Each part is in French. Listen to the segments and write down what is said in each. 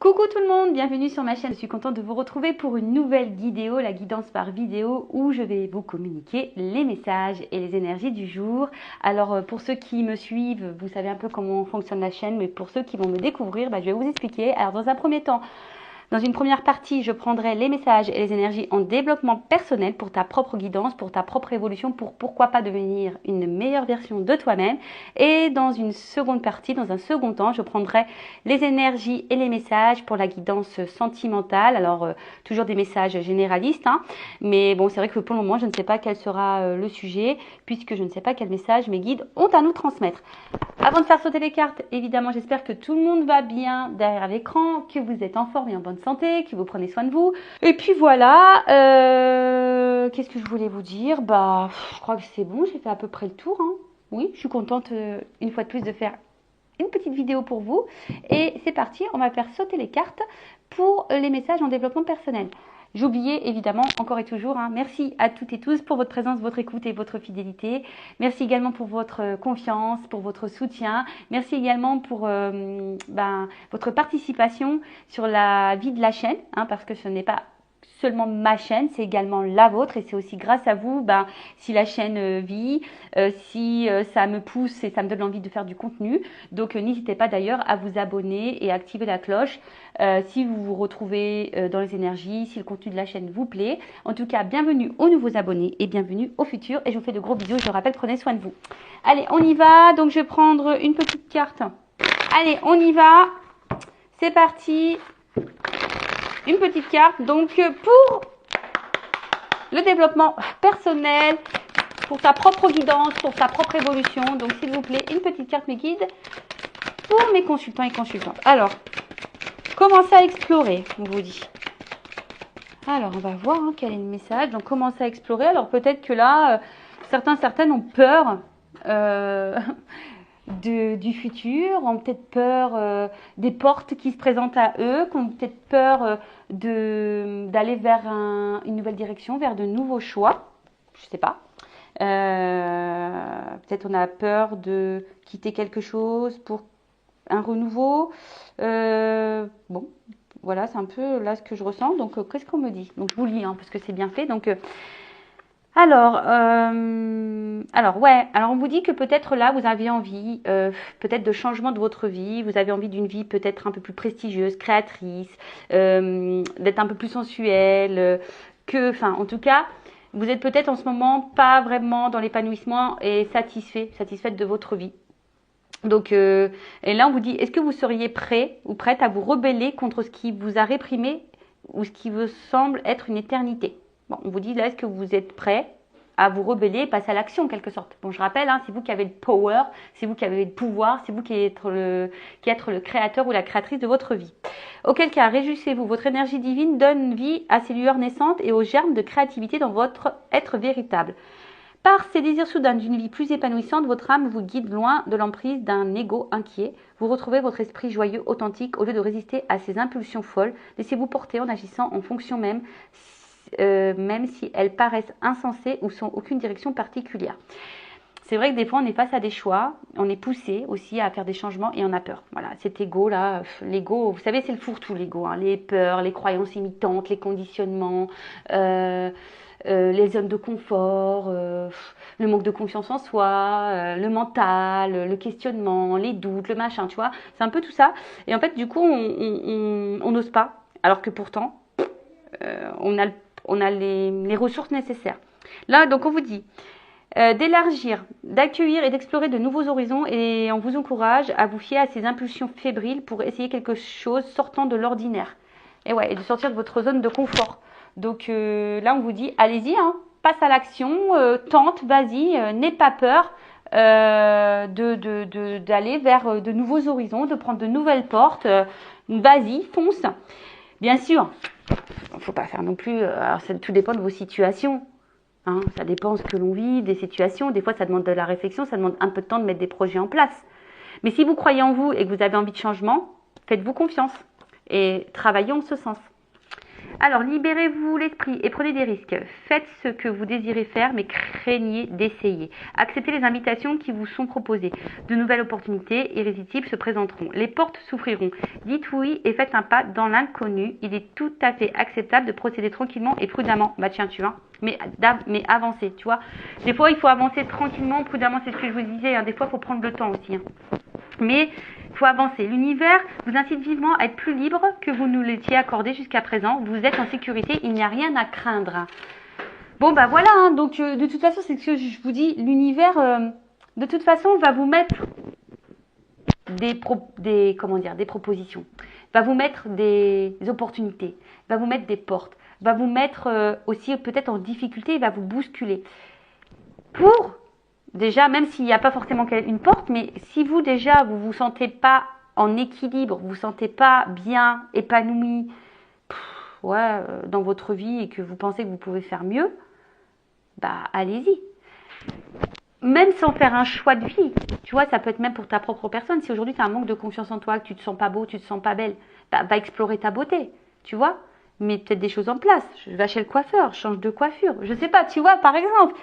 Coucou tout le monde, bienvenue sur ma chaîne. Je suis contente de vous retrouver pour une nouvelle vidéo, la guidance par vidéo, où je vais vous communiquer les messages et les énergies du jour. Alors pour ceux qui me suivent, vous savez un peu comment fonctionne la chaîne, mais pour ceux qui vont me découvrir, je vais vous expliquer. Alors dans un premier temps, dans une première partie, je prendrai les messages et les énergies en développement personnel pour ta propre guidance, pour ta propre évolution, pour pourquoi pas devenir une meilleure version de toi-même. Et dans une seconde partie, dans un second temps, je prendrai les énergies et les messages pour la guidance sentimentale. Alors, toujours des messages généralistes, hein, mais bon, c'est vrai que pour le moment, je ne sais pas quel sera le sujet, puisque je ne sais pas quel message mes guides ont à nous transmettre. Avant de faire sauter les cartes, évidemment, j'espère que tout le monde va bien derrière l'écran, que vous êtes en forme et en bonne santé, que vous prenez soin de vous. Et puis voilà, qu'est-ce que je voulais vous dire? Je crois que c'est bon, j'ai fait à peu près le tour, hein. Oui, je suis contente une fois de plus de faire une petite vidéo pour vous. Et c'est parti, on va faire sauter les cartes pour les messages en développement personnel. J'oubliais évidemment, encore et toujours, hein, merci à toutes et tous pour votre présence, votre écoute et votre fidélité. Merci également pour votre confiance, pour votre soutien. Merci également pour votre participation sur la vie de la chaîne, hein, parce que ce n'est pas seulement ma chaîne, c'est également la vôtre et c'est aussi grâce à vous si la chaîne vit, si ça me pousse et ça me donne envie de faire du contenu. Donc n'hésitez pas d'ailleurs à vous abonner et à activer la cloche si vous vous retrouvez dans les énergies, si le contenu de la chaîne vous plaît. En tout cas, bienvenue aux nouveaux abonnés et bienvenue au futur. Et je vous fais de gros bisous. Je vous rappelle, prenez soin de vous. Allez, on y va. Donc je vais prendre une petite carte. Allez, on y va. C'est parti. Une petite carte, donc pour le développement personnel, pour ta propre guidance, pour ta propre évolution. Donc s'il vous plaît, une petite carte mes guides pour mes consultants et consultantes. Alors, commencez à explorer, on vous dit. Alors, on va voir quel est le message. Donc, commencez à explorer. Alors, peut-être que là, certaines ont peur du futur, ont peut-être peur des portes qui se présentent à eux, qui ont peut-être peur d'aller vers une nouvelle direction, vers de nouveaux choix. Je ne sais pas. Peut-être on a peur de quitter quelque chose pour un renouveau. Bon, voilà, c'est un peu là ce que je ressens. Donc, qu'est-ce qu'on me dit? Donc, je vous lis, parce que c'est bien fait. Donc, alors on vous dit que peut-être là, vous avez envie peut-être de changement de votre vie, vous avez envie d'une vie peut-être un peu plus prestigieuse, créatrice, d'être un peu plus sensuelle, en tout cas, vous êtes peut-être en ce moment pas vraiment dans l'épanouissement et satisfaite de votre vie. Donc, et là, on vous dit, est-ce que vous seriez prêt ou prête à vous rebeller contre ce qui vous a réprimé ou ce qui vous semble être une éternité? Bon, on vous dit là, est-ce que vous êtes prêt à vous rebeller et passer à l'action en quelque sorte? Bon, je rappelle, c'est vous qui avez le power, c'est vous qui avez le pouvoir, c'est vous qui êtes le créateur ou la créatrice de votre vie. Auquel cas, réjouissez-vous, votre énergie divine donne vie à ces lueurs naissantes et aux germes de créativité dans votre être véritable. Par ces désirs soudains d'une vie plus épanouissante, votre âme vous guide loin de l'emprise d'un ego inquiet. Vous retrouvez votre esprit joyeux, authentique, au lieu de résister à ces impulsions folles. Laissez-vous porter en agissant en fonction même si elles paraissent insensées ou sans aucune direction particulière. C'est vrai que des fois, on est face à des choix, on est poussé aussi à faire des changements et on a peur. Voilà, cet ego-là, l'ego, vous savez, c'est le fourre-tout, l'ego, les peurs, les croyances imitantes, les conditionnements, les zones de confort, le manque de confiance en soi, le mental, le questionnement, les doutes, le machin, tu vois. C'est un peu tout ça. Et en fait, du coup, on n'ose pas, alors que pourtant, on a les ressources nécessaires. Là, donc, on vous dit d'élargir, d'accueillir et d'explorer de nouveaux horizons et on vous encourage à vous fier à ces impulsions fébriles pour essayer quelque chose sortant de l'ordinaire. Et de sortir de votre zone de confort. Donc là, on vous dit, allez-y, passe à l'action, tente, vas-y, n'aie pas peur d'aller vers de nouveaux horizons, de prendre de nouvelles portes. Vas-y, fonce. Bien sûr, il ne faut pas faire non plus, alors tout dépend de vos situations. Ça dépend de ce que l'on vit, des situations. Des fois, ça demande de la réflexion, ça demande un peu de temps de mettre des projets en place. Mais si vous croyez en vous et que vous avez envie de changement, faites-vous confiance et travaillez en ce sens. Alors, libérez-vous l'esprit et prenez des risques. Faites ce que vous désirez faire, mais craignez d'essayer. Acceptez les invitations qui vous sont proposées. De nouvelles opportunités irrésistibles se présenteront. Les portes s'ouvriront. Dites oui et faites un pas dans l'inconnu. Il est tout à fait acceptable de procéder tranquillement et prudemment. Bah tiens, tu vois, mais avancer, tu vois. Des fois, il faut avancer tranquillement, prudemment, c'est ce que je vous disais. Hein. Des fois, il faut prendre le temps aussi. Hein. Mais il faut avancer. L'univers vous incite vivement à être plus libre que vous nous l'étiez accordé jusqu'à présent. Vous êtes en sécurité, il n'y a rien à craindre. Bon, bah voilà, hein. Donc de toute façon, c'est ce que je vous dis, l'univers, de toute façon, va vous mettre des propositions, va vous mettre des opportunités, va vous mettre des portes, va vous mettre aussi peut-être en difficulté, il va vous bousculer. Pour déjà, même s'il n'y a pas forcément une porte, mais si vous déjà vous vous sentez pas en équilibre, vous vous sentez pas bien épanoui, dans votre vie et que vous pensez que vous pouvez faire mieux, bah allez-y. Même sans faire un choix de vie, tu vois, ça peut être même pour ta propre personne. Si aujourd'hui tu as un manque de confiance en toi, que tu te sens pas beau, tu te sens pas belle, bah va explorer ta beauté, tu vois. Mets peut-être des choses en place. Je vais chez le coiffeur, change de coiffure. Je sais pas, tu vois, par exemple.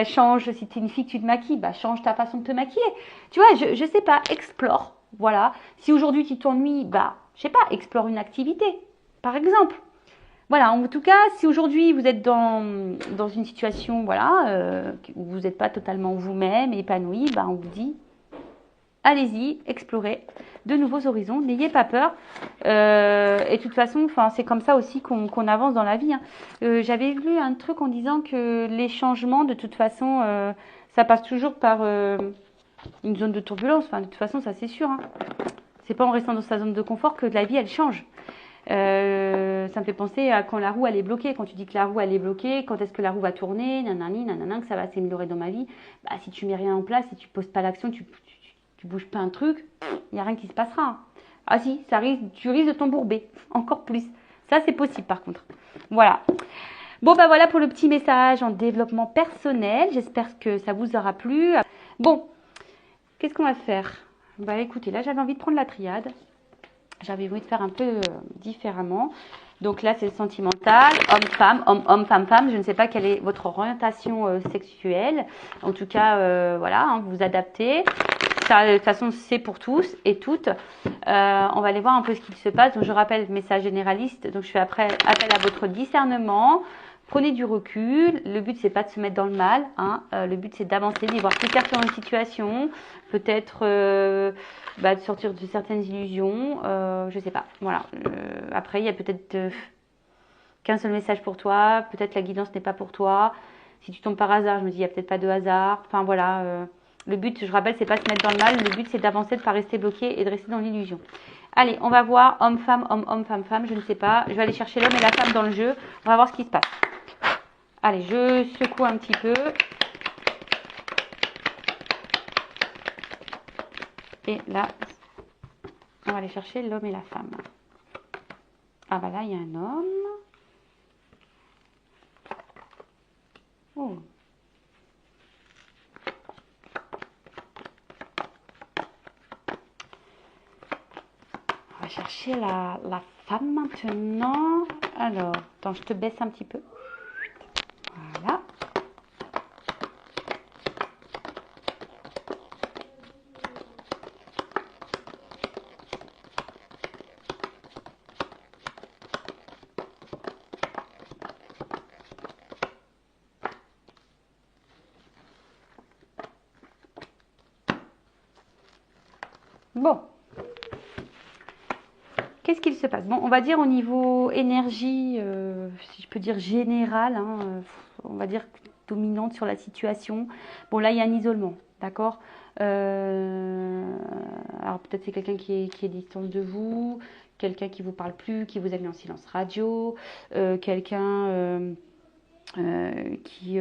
Change, si tu es une fille que tu te maquilles, bah change ta façon de te maquiller. Tu vois, je sais pas, explore. Voilà. Si aujourd'hui tu t'ennuies, bah, je sais pas, explore une activité, par exemple. Voilà, en tout cas, si aujourd'hui vous êtes dans une situation, voilà, où vous n'êtes pas totalement vous-même, épanoui, bah on vous dit, allez-y, explorez de nouveaux horizons, n'ayez pas peur. Et de toute façon, c'est comme ça aussi qu'on avance dans la vie. Hein. J'avais lu un truc en disant que les changements, de toute façon, ça passe toujours par une zone de turbulence. Enfin, de toute façon, ça c'est sûr. Hein. C'est pas en restant dans sa zone de confort que la vie elle change. Ça me fait penser à quand la roue elle est bloquée. Quand tu dis que la roue elle est bloquée, quand est-ce que la roue va tourner, nanani, nanana, que ça va s'améliorer dans ma vie. Bah, si tu mets rien en place, si tu poses pas l'action, tu bouges pas un truc, il n'y a rien qui se passera. Ah si, tu risques de t'embourber, encore plus. Ça c'est possible par contre. Voilà. Bon bah voilà pour le petit message en développement personnel. J'espère que ça vous aura plu. Bon, qu'est-ce qu'on va faire? Bah écoutez, là j'avais envie de prendre la triade. J'avais envie de faire un peu différemment. Donc là, c'est le sentimental, homme-femme, homme-homme, femme-femme. Je ne sais pas quelle est votre orientation sexuelle. En tout cas, voilà, hein, vous vous adaptez. Ça, de toute façon, c'est pour tous et toutes. On va aller voir un peu ce qu'il se passe. Donc, je rappelle, message généraliste. Donc, je fais après appel à votre discernement. Prenez du recul. Le but, c'est pas de se mettre dans le mal. Hein. Le but, c'est d'avancer, d'y voir plus clair sur une situation. Peut-être de sortir de certaines illusions. Je sais pas. Voilà. Après, il y a peut-être qu'un seul message pour toi. Peut-être la guidance n'est pas pour toi. Si tu tombes par hasard, je me dis, il n'y a peut-être pas de hasard. Enfin, voilà. Le but, je rappelle, c'est pas de se mettre dans le mal. Le but, c'est d'avancer, de ne pas rester bloqué et de rester dans l'illusion. Allez, on va voir homme-femme, homme-homme, femme-femme. Je ne sais pas. Je vais aller chercher l'homme et la femme dans le jeu. On va voir ce qui se passe. Allez, je secoue un petit peu. Et là, on va aller chercher l'homme et la femme. Ah bah là, il y a un homme. Oh. On va chercher la femme maintenant. Alors, attends, je te baisse un petit peu. Voilà. Bon. Qu'est-ce qu'il se passe? Bon, on va dire au niveau énergie, si je peux dire générale, hein, on va dire dominante sur la situation. Bon, là, il y a un isolement, d'accord? Alors peut-être c'est quelqu'un qui est distant de vous, quelqu'un qui vous parle plus, qui vous a mis en silence radio, quelqu'un qui...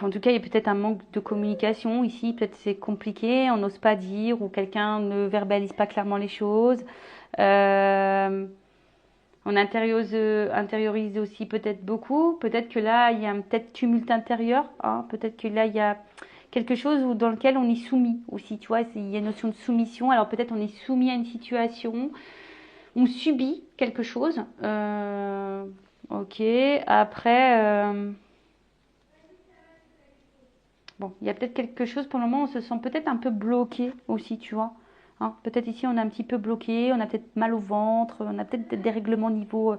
en tout cas, il y a peut-être un manque de communication ici, peut-être c'est compliqué, on n'ose pas dire, ou quelqu'un ne verbalise pas clairement les choses. On intériorise aussi peut-être beaucoup. Peut-être que là, il y a un peut-être tumulte intérieur. Hein. Peut-être que là, il y a quelque chose dans lequel on est soumis aussi. Tu vois, il y a une notion de soumission. Alors peut-être on est soumis à une situation. on subit quelque chose. Ok, après, bon, il y a peut-être quelque chose pour le moment, on se sent peut-être un peu bloqué aussi, tu vois. Hein, peut-être ici on est un petit peu bloqué, on a peut-être mal au ventre, on a peut-être des dérèglements au niveau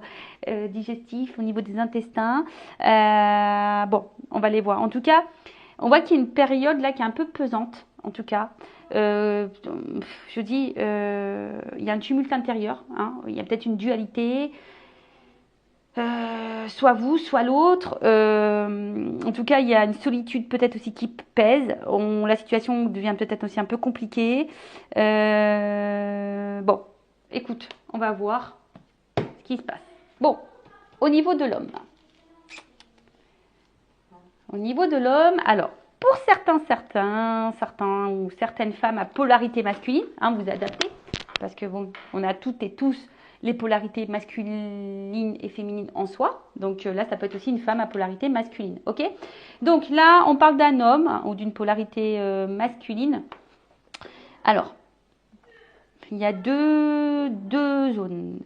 digestif, au niveau des intestins. Bon, on va les voir. En tout cas, on voit qu'il y a une période là qui est un peu pesante, en tout cas. Je dis, il y a un tumulte intérieur, hein, il y a peut-être une dualité. Soit vous, soit l'autre. En tout cas, il y a une solitude peut-être aussi qui pèse. La situation devient peut-être aussi un peu compliquée. Bon, écoute, on va voir ce qui se passe. Bon, au niveau de l'homme. Au niveau de l'homme, alors, pour certains ou certaines femmes à polarité masculine, hein, vous adaptez, parce que bon, on a toutes et tous les polarités masculines et féminines en soi. Donc là, ça peut être aussi une femme à polarité masculine. Ok? Donc là, on parle d'un homme ou d'une polarité masculine. Alors, il y a deux zones.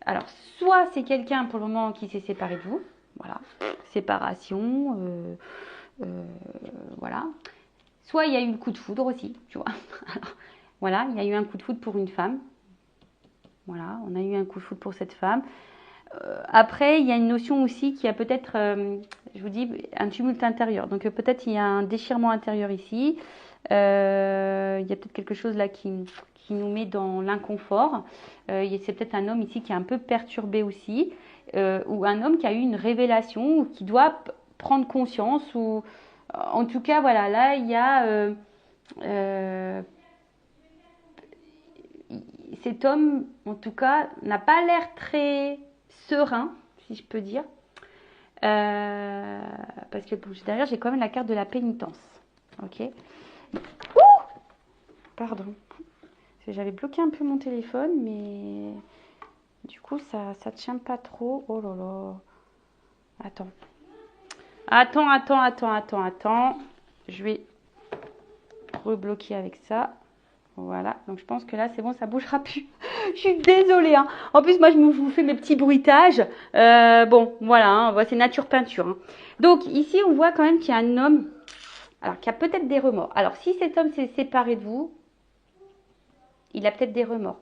Alors, soit c'est quelqu'un pour le moment qui s'est séparé de vous. Voilà, séparation. Voilà. Soit il y a eu le coup de foudre aussi, tu vois. Alors, voilà, il y a eu un coup de foudre pour une femme. Voilà, on a eu un coup de foudre pour cette femme. Après, il y a une notion aussi qui a peut-être, je vous dis, un tumulte intérieur. Donc peut-être il y a un déchirement intérieur ici. Il y a peut-être quelque chose là qui nous met dans l'inconfort. C'est peut-être un homme ici qui est un peu perturbé aussi. Ou un homme qui a eu une révélation ou qui doit prendre conscience. Ou en tout cas, voilà, là, il y a... cet homme, en tout cas, n'a pas l'air très serein, si je peux dire. Parce que derrière, j'ai quand même la carte de la pénitence. Ok. Ouh, pardon. J'avais bloqué un peu mon téléphone, mais du coup, ça ne tient pas trop. Oh là là. Attends. Je vais rebloquer avec ça. Voilà, donc je pense que là c'est bon, ça bougera plus. Je suis désolée, hein. En plus, moi je vous fais mes petits bruitages. Bon, voilà, hein, c'est nature peinture. Hein. Donc ici, on voit quand même qu'il y a un homme, alors qui a peut-être des remords. Alors si cet homme s'est séparé de vous, il a peut-être des remords.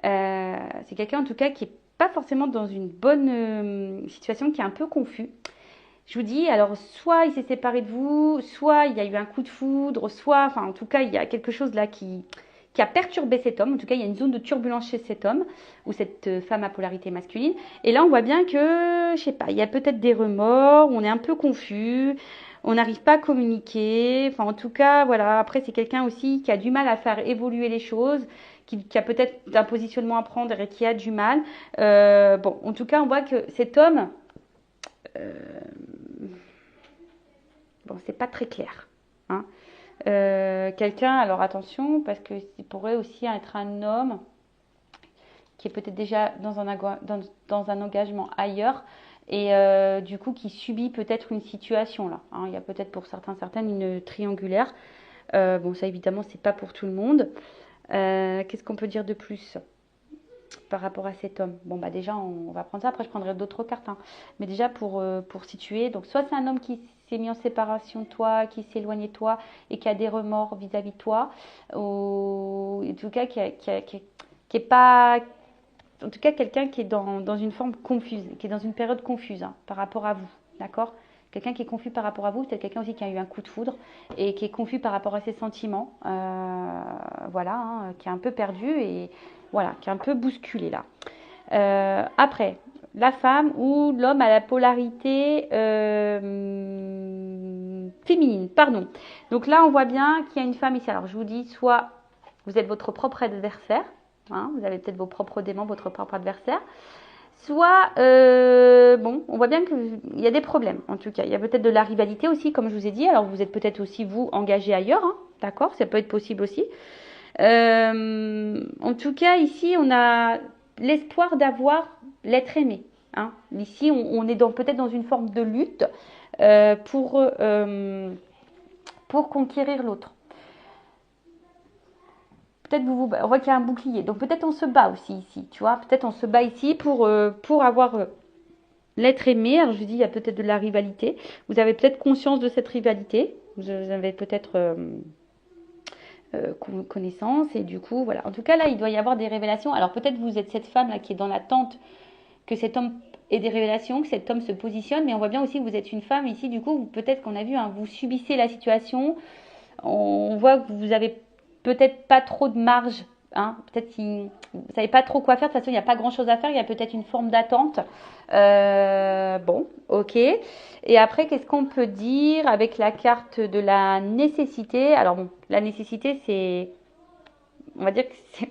C'est quelqu'un en tout cas qui est pas forcément dans une bonne situation, qui est un peu confus. Je vous dis, alors soit il s'est séparé de vous, soit il y a eu un coup de foudre, soit, enfin en tout cas, il y a quelque chose là qui a perturbé cet homme. En tout cas, il y a une zone de turbulence chez cet homme ou cette femme à polarité masculine. Et là, on voit bien que, je sais pas, il y a peut-être des remords, on est un peu confus, on n'arrive pas à communiquer. Enfin, en tout cas, voilà. Après, c'est quelqu'un aussi qui a du mal à faire évoluer les choses, qui a peut-être un positionnement à prendre et qui a du mal. Bon, en tout cas, on voit que cet homme... bon, c'est pas très clair. Hein. Quelqu'un, alors attention, parce que il pourrait aussi être un homme qui est peut-être déjà dans un engagement ailleurs et du coup qui subit peut-être une situation là. Hein. Il y a peut-être pour certaines une triangulaire. Bon, ça évidemment, c'est pas pour tout le monde. Qu'est-ce qu'on peut dire de plus par rapport à cet homme? Bon, bah déjà, on va prendre ça. Après, je prendrai d'autres cartes. Hein. Mais déjà, pour situer, donc soit c'est un homme qui s'est mis en séparation de toi, qui s'est éloigné de toi et qui a des remords vis-à-vis de toi, ou en tout cas qui est pas... En tout cas, quelqu'un qui est dans une forme confuse, qui est dans une période confuse hein, par rapport à vous, d'accord? Quelqu'un qui est confus par rapport à vous, c'est quelqu'un aussi qui a eu un coup de foudre et qui est confus par rapport à ses sentiments, voilà, hein, qui est un peu perdu et voilà, qui est un peu bousculé là. Après, la femme ou l'homme à la polarité féminine, pardon. Donc là, on voit bien qu'il y a une femme ici. Alors, je vous dis, soit vous êtes votre propre adversaire, hein, vous avez peut-être vos propres démons, votre propre adversaire, soit, bon, on voit bien qu'il y a des problèmes, en tout cas. Il y a peut-être de la rivalité aussi, comme je vous ai dit. Alors, vous êtes peut-être aussi, vous, engagé ailleurs, hein, d'accord? Ça peut être possible aussi. En tout cas, ici, on a l'espoir d'avoir l'être aimé. Hein. Ici, on est peut-être dans une forme de lutte pour conquérir l'autre. peut-être on voit qu'il y a un bouclier. Donc peut-être on se bat aussi ici, tu vois. Peut-être on se bat ici pour avoir l'être aimé. Alors je dis, il y a peut-être de la rivalité. Vous avez peut-être conscience de cette rivalité. Vous avez peut-être connaissance. Et du coup, voilà. En tout cas, là, il doit y avoir des révélations. Alors peut-être vous êtes cette femme là qui est dans l'attente que cet homme ait des révélations, que cet homme se positionne. Mais on voit bien aussi que vous êtes une femme ici. Du coup, peut-être qu'on a vu, hein, vous subissez la situation. On voit que vous avez peut-être pas trop de marge. Hein, peut-être que vous ne savez pas trop quoi faire. De toute façon, il n'y a pas grand-chose à faire. Il y a peut-être une forme d'attente. Bon, ok. Et après, qu'est-ce qu'on peut dire avec la carte de la nécessité? Alors bon, la nécessité, c'est... On va dire que c'est...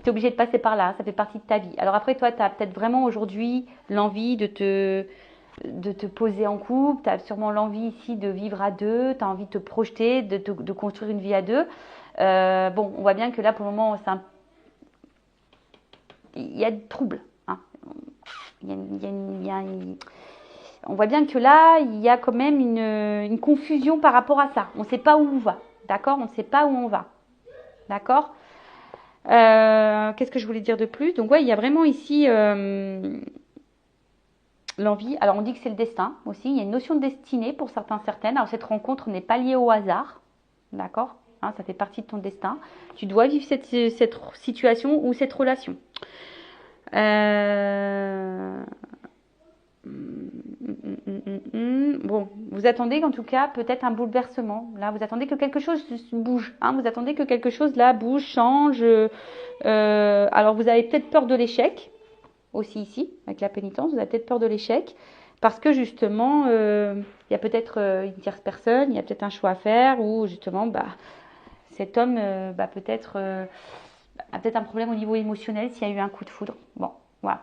Tu es obligé de passer par là. Ça fait partie de ta vie. Alors après, toi, tu as peut-être vraiment aujourd'hui l'envie de te poser en couple, tu as sûrement l'envie ici de vivre à deux, tu as envie de te projeter, de construire une vie à deux. Bon, on voit bien que là, pour le moment, il y a du trouble. Hein. On voit bien que là, il y a quand même une confusion par rapport à ça. On ne sait pas où on va, d'accord? On ne sait pas où on va, d'accord? Qu'est-ce que je voulais dire de plus? Donc, ouais, il y a vraiment ici... l'envie, alors on dit que c'est le destin aussi, il y a une notion de destinée pour certaines. Alors cette rencontre n'est pas liée au hasard, d'accord, hein, ça fait partie de ton destin. Tu dois vivre cette situation ou cette relation. Bon, vous attendez en tout cas peut-être un bouleversement. Là, vous attendez que quelque chose bouge. Hein, vous attendez que quelque chose là bouge, change. Alors vous avez peut-être peur de l'échec. Aussi ici, avec la pénitence, vous avez peut-être peur de l'échec, parce que justement, il y a peut-être une tierce personne, il y a peut-être un choix à faire, ou justement, cet homme peut-être a peut-être un problème au niveau émotionnel s'il y a eu un coup de foudre. Bon, voilà.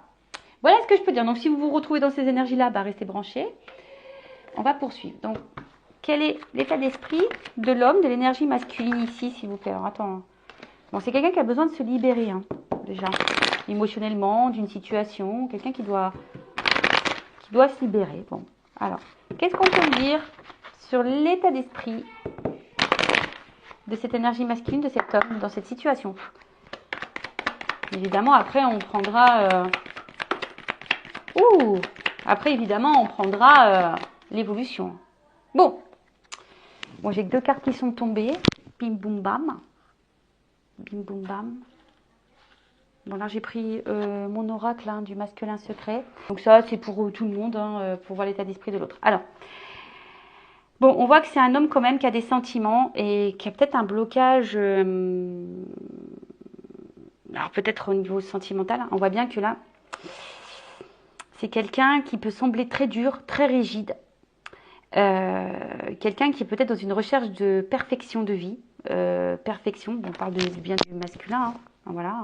Voilà ce que je peux dire. Donc, si vous vous retrouvez dans ces énergies-là, restez branchés. On va poursuivre. Donc, quel est l'état d'esprit de l'homme, de l'énergie masculine ici, s'il vous plaît? Alors, attends. Bon, c'est quelqu'un qui a besoin de se libérer, hein, déjà, émotionnellement, d'une situation, quelqu'un qui doit se libérer. Bon, alors, qu'est-ce qu'on peut dire sur l'état d'esprit de cette énergie masculine, de cet homme, dans cette situation? Évidemment, après, on prendra... Après, évidemment, on prendra l'évolution. Bon, j'ai que 2 cartes qui sont tombées. Bim, boum, bam. Bim, boum, bam. Bon, là, j'ai pris mon oracle hein, du masculin secret. Donc ça, c'est pour tout le monde, hein, pour voir l'état d'esprit de l'autre. Alors, bon, on voit que c'est un homme quand même qui a des sentiments et qui a peut-être un blocage... alors, peut-être au niveau sentimental. Hein, on voit bien que là, c'est quelqu'un qui peut sembler très dur, très rigide. Quelqu'un qui est peut-être dans une recherche de perfection de vie. Perfection, on parle bien du masculin, hein. Voilà.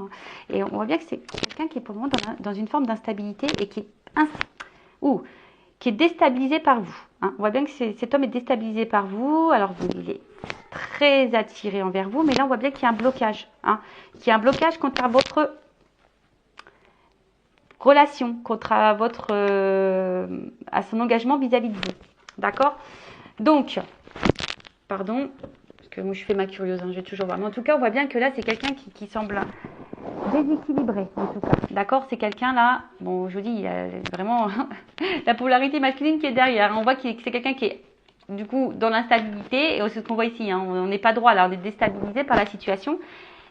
Et on voit bien que c'est quelqu'un qui est pour le moment dans une forme d'instabilité et qui est déstabilisé par vous. Hein. On voit bien que cet homme est déstabilisé par vous. Alors, il est très attiré envers vous, mais là, on voit bien qu'il y a un blocage. Hein. Qu'il y a un blocage contre votre relation, contre à son engagement vis-à-vis de vous. D'accord? Donc, pardon, parce que moi je fais ma curieuse, hein, je vais toujours voir. Mais en tout cas, on voit bien que là, c'est quelqu'un qui semble déséquilibré, en tout cas. D'accord? C'est quelqu'un là, bon, je vous dis, il y a vraiment la polarité masculine qui est derrière. On voit que c'est quelqu'un qui est, du coup, dans l'instabilité, et c'est ce qu'on voit ici, hein, on n'est pas droit là, on est déstabilisé par la situation.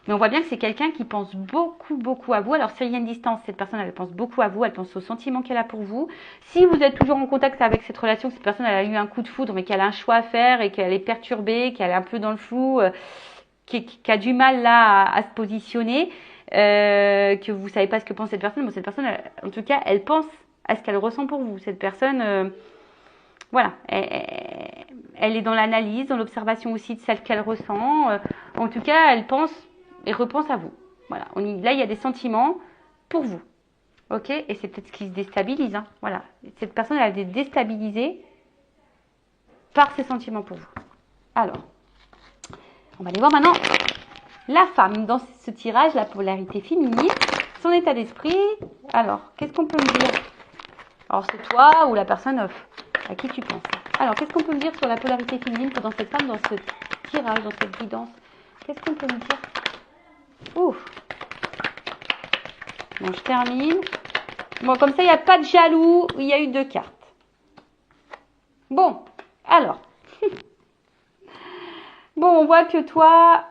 Mais on voit bien que c'est quelqu'un qui pense beaucoup, beaucoup à vous. Alors, s'il y a une distance, cette personne, elle pense beaucoup à vous. Elle pense aux sentiments qu'elle a pour vous. Si vous êtes toujours en contact avec cette relation, que cette personne, elle a eu un coup de foudre, mais qu'elle a un choix à faire et qu'elle est perturbée, qu'elle est un peu dans le flou, qui a du mal là à se positionner, que vous savez pas ce que pense cette personne. Bon, cette personne, en tout cas, elle pense à ce qu'elle ressent pour vous. Cette personne, voilà, elle est dans l'analyse, dans l'observation aussi de celle qu'elle ressent. En tout cas, elle pense et repense à vous. Voilà. Là, il y a des sentiments pour vous. Ok? Et c'est peut-être ce qui se déstabilise. Hein. Voilà. Cette personne, elle est déstabilisée par ses sentiments pour vous. Alors, on va aller voir maintenant la femme dans ce tirage, la polarité féminine, son état d'esprit. Alors, qu'est-ce qu'on peut me dire? Alors, c'est toi ou la personne à qui tu penses. Alors, qu'est-ce qu'on peut me dire sur la polarité féminine dans cette femme, dans ce tirage, dans cette guidance? Qu'est-ce qu'on peut me dire Ouf. Bon, je termine. Bon, comme ça, il n'y a pas de jaloux. Il y a eu 2 cartes. Bon, alors. Bon, on voit que toi,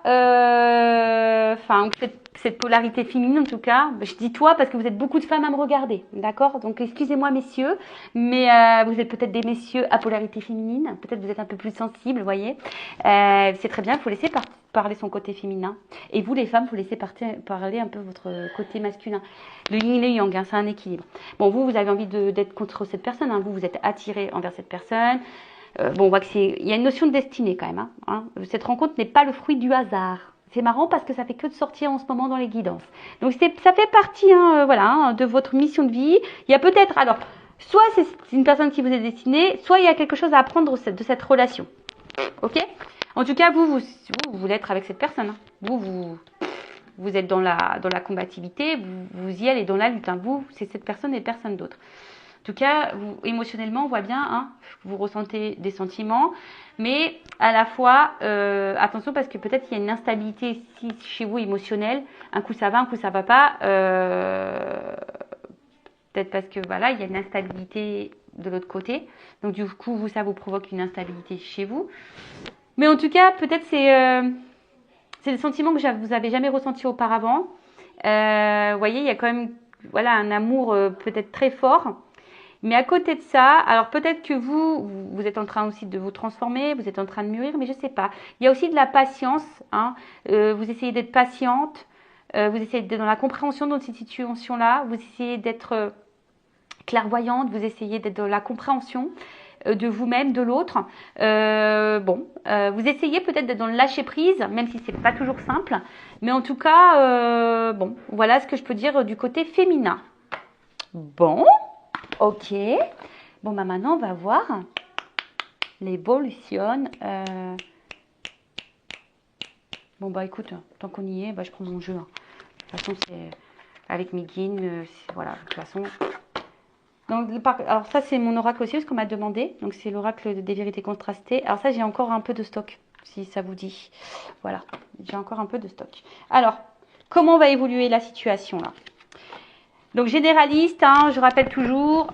enfin, cette polarité féminine en tout cas, je dis toi parce que vous êtes beaucoup de femmes à me regarder, d'accord? Donc excusez-moi messieurs, mais vous êtes peut-être des messieurs à polarité féminine, peut-être vous êtes un peu plus sensibles, vous voyez. C'est très bien, il faut laisser parler son côté féminin. Et vous les femmes, vous laissez parler un peu votre côté masculin. Le yin et le yang, hein, c'est un équilibre. Bon, vous avez envie d'être contre cette personne, hein, vous êtes attiré envers cette personne. Bon, on voit il y a une notion de destinée quand même. Hein. Cette rencontre n'est pas le fruit du hasard. C'est marrant parce que ça fait que de sortir en ce moment dans les guidances. Donc ça fait partie, voilà, de votre mission de vie. Il y a peut-être, alors, soit c'est une personne qui vous est destinée, soit il y a quelque chose à apprendre de cette relation. Ok? En tout cas, vous voulez être avec cette personne. Hein. Vous êtes dans la combativité, vous y allez dans la lutte. Hein. Vous, c'est cette personne et personne d'autre. En tout cas, émotionnellement, on voit bien, hein, vous ressentez des sentiments, mais à la fois, attention parce que peut-être il y a une instabilité ici chez vous émotionnelle. Un coup ça va, un coup ça va pas. Peut-être parce que voilà, il y a une instabilité de l'autre côté. Donc du coup, ça vous provoque une instabilité chez vous. Mais en tout cas, peut-être c'est des sentiments que vous avez jamais ressentis auparavant. Vous voyez, il y a quand même voilà un amour peut-être très fort. Mais à côté de ça, alors peut-être que vous êtes en train aussi de vous transformer, vous êtes en train de mûrir, mais je ne sais pas. Il y a aussi de la patience. Hein. Vous essayez d'être patiente, vous essayez d'être dans la compréhension de cette situation-là, vous essayez d'être clairvoyante, vous essayez d'être dans la compréhension de vous-même, de l'autre. Vous essayez peut-être d'être dans le lâcher-prise, même si c'est pas toujours simple. Mais en tout cas, voilà ce que je peux dire du côté féminin. Bon. Ok. Bon, bah maintenant, on va voir l'évolution. Bon, bah écoute, tant qu'on y est, bah, je prends mon jeu. Hein. De toute façon, c'est avec mes guines. Voilà, de toute façon. Donc, alors ça, c'est mon oracle aussi, parce qu'on m'a demandé. Donc, c'est l'oracle des vérités contrastées. Alors ça, j'ai encore un peu de stock, si ça vous dit. Voilà, j'ai encore un peu de stock. Alors, comment va évoluer la situation là? Donc généraliste, hein, je rappelle toujours,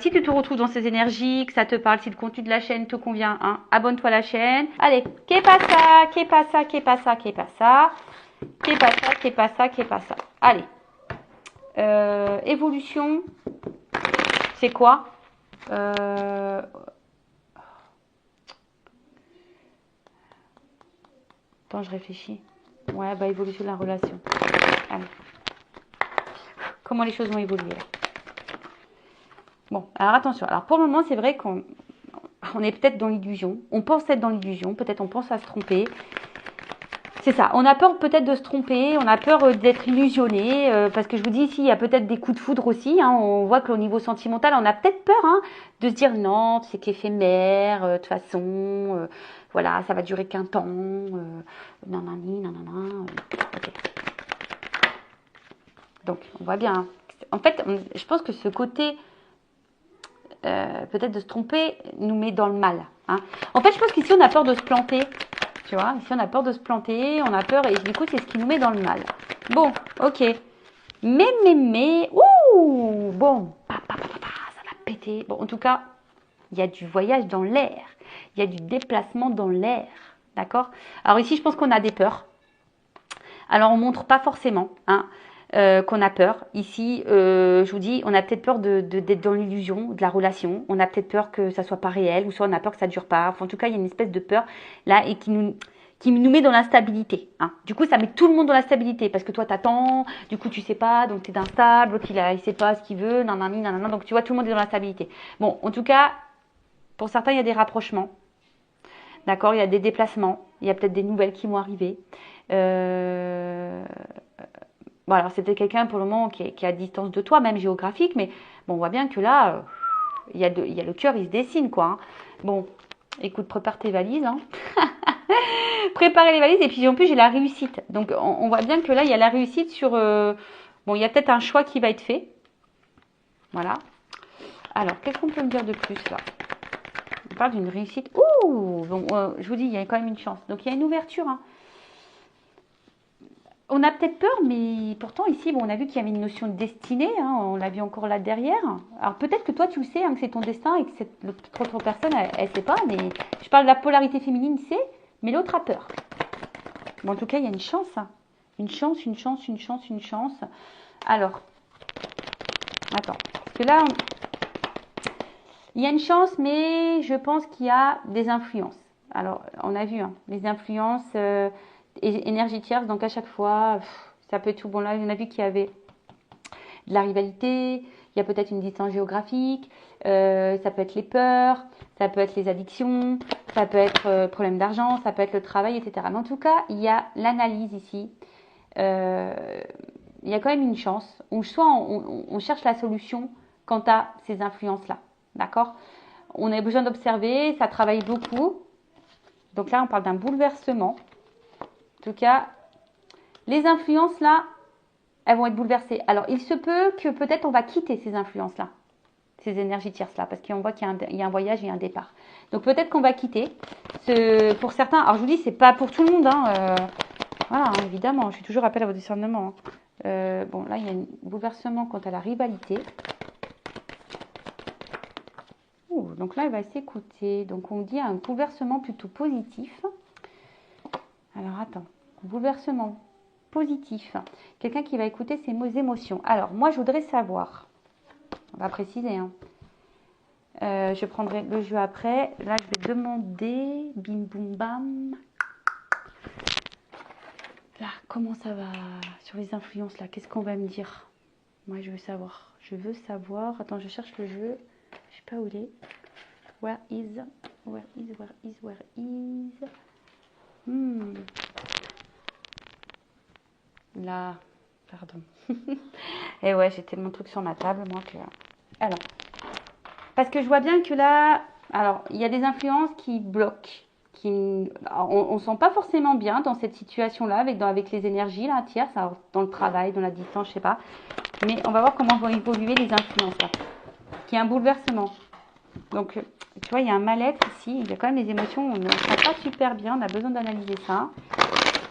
si tu te retrouves dans ces énergies, que ça te parle, si le contenu de la chaîne te convient, hein, abonne-toi à la chaîne. Allez, qu'est pas ça, qu'est pas ça, qu'est pas ça, qu'est pas ça, qu'est pas ça, qu'est pas ça, qu'est pas ça. Allez, évolution, c'est quoi? Attends, je réfléchis. Ouais, bah évolution de la relation. Allez. Comment les choses vont évoluer là. Bon, alors attention. Alors pour le moment, c'est vrai qu'on est peut-être dans l'illusion. On pense être dans l'illusion. Peut-être on pense à se tromper. C'est ça. On a peur peut-être de se tromper. On a peur d'être illusionné. Parce que je vous dis ici, il y a peut-être des coups de foudre aussi. Hein. On voit qu'au niveau sentimental, on a peut-être peur de se dire non, c'est qu'éphémère. De toute façon, voilà, ça va durer qu'un temps. Nanani, nanana. Okay. Donc, on voit bien. Hein. En fait, je pense que ce côté, peut-être de se tromper, nous met dans le mal. Hein. En fait, je pense qu'ici, on a peur de se planter. Tu vois, ici, on a peur de se planter, on a peur, et du coup, c'est ce qui nous met dans le mal. Bon, ok. Mais, ouh, bon, ça va péter. Bon, en tout cas, il y a du voyage dans l'air. Il y a du déplacement dans l'air. D'accord? Alors ici, je pense qu'on a des peurs. Alors, on ne montre pas forcément, hein. Qu'on a peur. Ici, je vous dis, on a peut-être peur d'être dans l'illusion de la relation. On a peut-être peur que ça soit pas réel, ou soit on a peur que ça dure pas. Enfin, en tout cas, il y a une espèce de peur là et qui nous met dans l'instabilité. Hein. Du coup, ça met tout le monde dans l'instabilité parce que toi, t'attends, du coup, tu sais pas, donc t'es instable, l'autre, il sait pas ce qu'il veut, nanana, donc tu vois, tout le monde est dans l'instabilité. Bon, en tout cas, pour certains, il y a des rapprochements. D'accord, il y a des déplacements, il y a peut-être des nouvelles qui vont arriver. Bon, alors c'était quelqu'un pour le moment qui est à distance de toi, même géographique, mais bon, on voit bien que là, il y a le cœur, il se dessine, quoi. Hein. Bon, écoute, prépare tes valises. Hein. Préparez les valises, et puis en plus, j'ai la réussite. Donc, on voit bien que là, il y a la réussite sur... bon, il y a peut-être un choix qui va être fait. Voilà. Alors, qu'est-ce qu'on peut me dire de plus, là? On parle d'une réussite. Ouh bon, je vous dis, il y a quand même une chance. Donc, il y a une ouverture, hein. On a peut-être peur, mais pourtant ici, bon, on a vu qu'il y avait une notion de destinée, hein, on l'a vu encore là derrière. Alors peut-être que toi tu le sais, hein, que c'est ton destin et que l'autre personne, elle ne sait pas, mais je parle de la polarité féminine, c'est, mais l'autre a peur. Bon, en tout cas, il y a une chance, hein. Une chance, une chance, une chance, une chance. Alors, attends, parce que là, il y a une chance, mais je pense qu'il y a des influences. Alors, on a vu, hein, les influences énergie tierce, donc à chaque fois, ça peut être tout. Bon, là, on a vu qu'il y avait de la rivalité, il y a peut-être une distance géographique, ça peut être les peurs, ça peut être les addictions, ça peut être problème d'argent, ça peut être le travail, etc. Mais en tout cas, il y a l'analyse ici. Il y a quand même une chance, ou soit on cherche la solution quant à ces influences-là. D'accord? On a besoin d'observer, ça travaille beaucoup. Donc là, on parle d'un bouleversement. En tout cas, les influences là, elles vont être bouleversées. Alors, il se peut que peut-être on va quitter ces influences-là, ces énergies tierces-là, parce qu'on voit qu'il y a un voyage et un départ. Donc, peut-être qu'on va quitter. Pour certains, alors je vous dis, c'est pas pour tout le monde. Hein, voilà, hein, évidemment, je suis toujours appel à votre discernement. Hein. Bon, là, il y a un bouleversement quant à la rivalité. Donc là, il va s'écouter. Donc, on dit un bouleversement plutôt positif. Alors, attends. Bouleversement positif. Quelqu'un qui va écouter ses émotions. Alors, moi, je voudrais savoir. On va préciser. Hein. Je prendrai le jeu après. Là, je vais demander. Bim, boum, bam. Là, comment ça va sur les influences là? Qu'est-ce qu'on va me dire? Moi, je veux savoir. Je veux savoir. Attends, je cherche le jeu. Je sais pas où il est. Where is? Là, pardon. Et ouais, j'ai tellement de trucs sur ma table, moi, que... Alors, parce que je vois bien que là, alors, il y a des influences qui bloquent. On ne sent pas forcément bien dans cette situation-là, avec les énergies, là, tierces, alors, dans le travail, dans la distance, je sais pas. Mais on va voir comment vont évoluer les influences, là. Qu'il y a un bouleversement. Donc, tu vois, il y a un mal-être ici. Il y a quand même les émotions. On ne sent pas super bien. On a besoin d'analyser ça.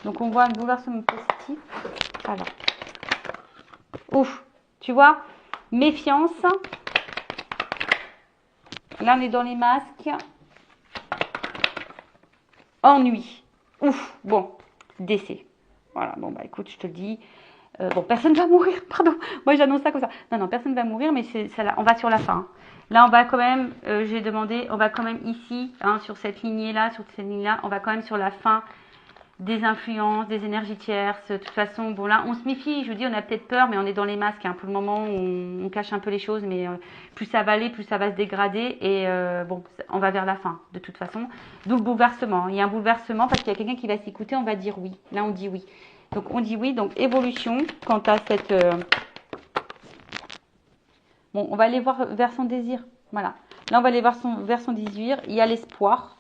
Donc, on voit un bouleversement positif. Alors. Ouf. Tu vois, méfiance. Là, on est dans les masques. Ennui. Ouf. Bon. Décès. Voilà. Bon, bah écoute, je te le dis. Bon, personne va mourir. Pardon. Moi, j'annonce ça comme ça. Non, personne va mourir, mais on va sur la fin. Hein. Là, on va quand même, j'ai demandé, on va quand même ici, hein, sur cette lignée-là, on va quand même sur la fin des influences, des énergies tierces. De toute façon, bon là, on se méfie. Je vous dis, on a peut-être peur, mais on est dans les masques. Hein. Pour le moment, on cache un peu les choses, mais plus ça va aller, plus ça va se dégrader. Et bon, on va vers la fin, de toute façon. D'où le bouleversement. Il y a un bouleversement parce qu'il y a quelqu'un qui va s'écouter, on va dire oui. Là, on dit oui. Donc, on dit oui. Donc, évolution quant à cette... Bon, on va aller voir vers son désir. Voilà. Là, on va aller voir vers son désir. Il y a l'espoir.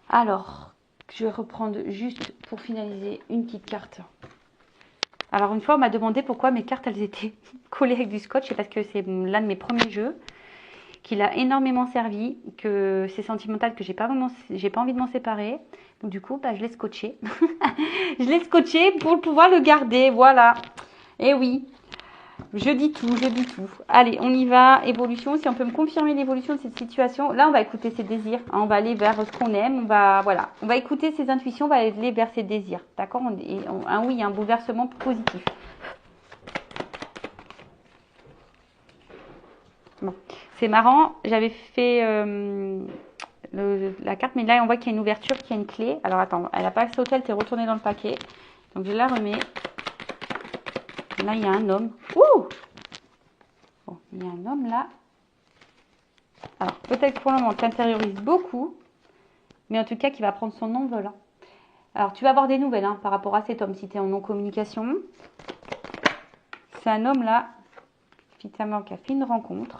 Alors, je vais reprendre juste pour finaliser une petite carte. Alors, une fois, on m'a demandé pourquoi mes cartes, elles étaient collées avec du scotch. C'est parce que c'est l'un de mes premiers jeux qui a énormément servi, que c'est sentimental, que j'ai pas envie de m'en séparer. Donc, du coup, bah, je l'ai scotché. Je l'ai scotché pour pouvoir le garder. Voilà. Et oui. Je dis tout. Allez, on y va. Évolution. Si on peut me confirmer l'évolution de cette situation. Là, on va écouter ses désirs. Hein, on va aller vers ce qu'on aime. On va écouter ses intuitions. On va aller vers ses désirs. D'accord? Un oui, un bouleversement positif. Bon. C'est marrant. J'avais fait la carte. Mais là, on voit qu'il y a une ouverture, qu'il y a une clé. Alors, attends. Elle n'a pas sauté. Elle t'est retournée dans le paquet. Donc, je la remets. Là, il y a un homme. Ouh! Bon, il y a un homme là. Alors, peut-être que pour le moment, tu intériorises beaucoup. Mais en tout cas, qui va prendre son envol. Hein. Alors, tu vas avoir des nouvelles hein, par rapport à cet homme, si tu es en non-communication. C'est un homme là, finalement, qui a fait une rencontre.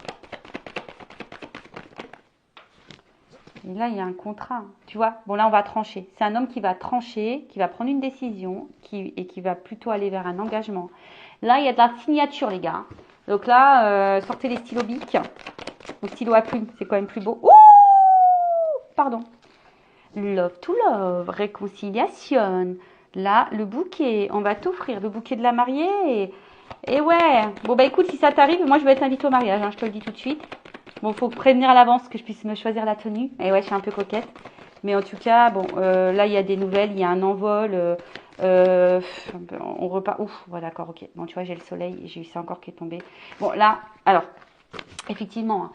Et là, il y a un contrat. Tu vois, bon là, on va trancher. C'est un homme qui va trancher, qui va prendre une décision et qui va plutôt aller vers un engagement. Là, il y a de la signature, les gars. Donc là, sortez les stylos bic. Le stylo à plume, c'est quand même plus beau. Ouh! Pardon. Love to love, réconciliation, Là, le bouquet, on va t'offrir le bouquet de la mariée. Et ouais, bon bah écoute, si ça t'arrive, moi je vais être invitée au mariage, hein, je te le dis tout de suite. Bon, faut prévenir à l'avance que je puisse me choisir la tenue. Et ouais, je suis un peu coquette. Mais en tout cas, bon, là il y a des nouvelles, il y a un envol. Euh, on repart. Ouf, voilà, d'accord, ok. Bon, tu vois, j'ai le soleil, j'ai eu ça encore qui est tombé. Bon, là, alors, effectivement, hein,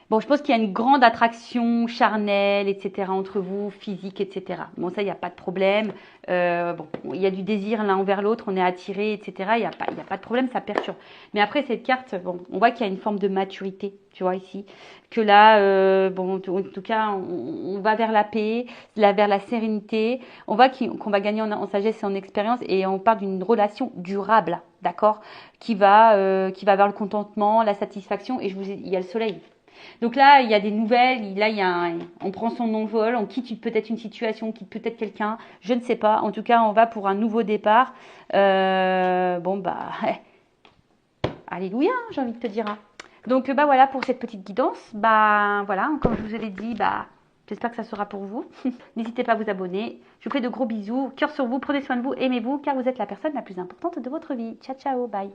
bon, je pense qu'il y a une grande attraction charnelle, etc., entre vous, physique, etc. Bon, ça, il n'y a pas de problème. Bon, il y a du désir l'un envers l'autre, on est attiré, etc. Il y a pas de problème, ça perturbe. Mais après, cette carte, bon, on voit qu'il y a une forme de maturité, tu vois, ici. Que là, bon, en tout cas, on va vers la paix, vers la sérénité. On voit qu'on va gagner en sagesse et en expérience et on part d'une relation durable, d'accord, qui va vers le contentement, la satisfaction. Et il y a le soleil. Donc là, il y a des nouvelles, là, on prend son envol, on quitte peut-être une situation, on quitte peut-être quelqu'un, je ne sais pas. En tout cas, on va pour un nouveau départ. Bon, bah, alléluia, j'ai envie de te dire. Hein. Donc, bah voilà pour cette petite guidance. Bah voilà, comme je vous avais dit, bah j'espère que ça sera pour vous. N'hésitez pas à vous abonner. Je vous fais de gros bisous, cœur sur vous, prenez soin de vous, aimez-vous, car vous êtes la personne la plus importante de votre vie. Ciao, ciao, bye.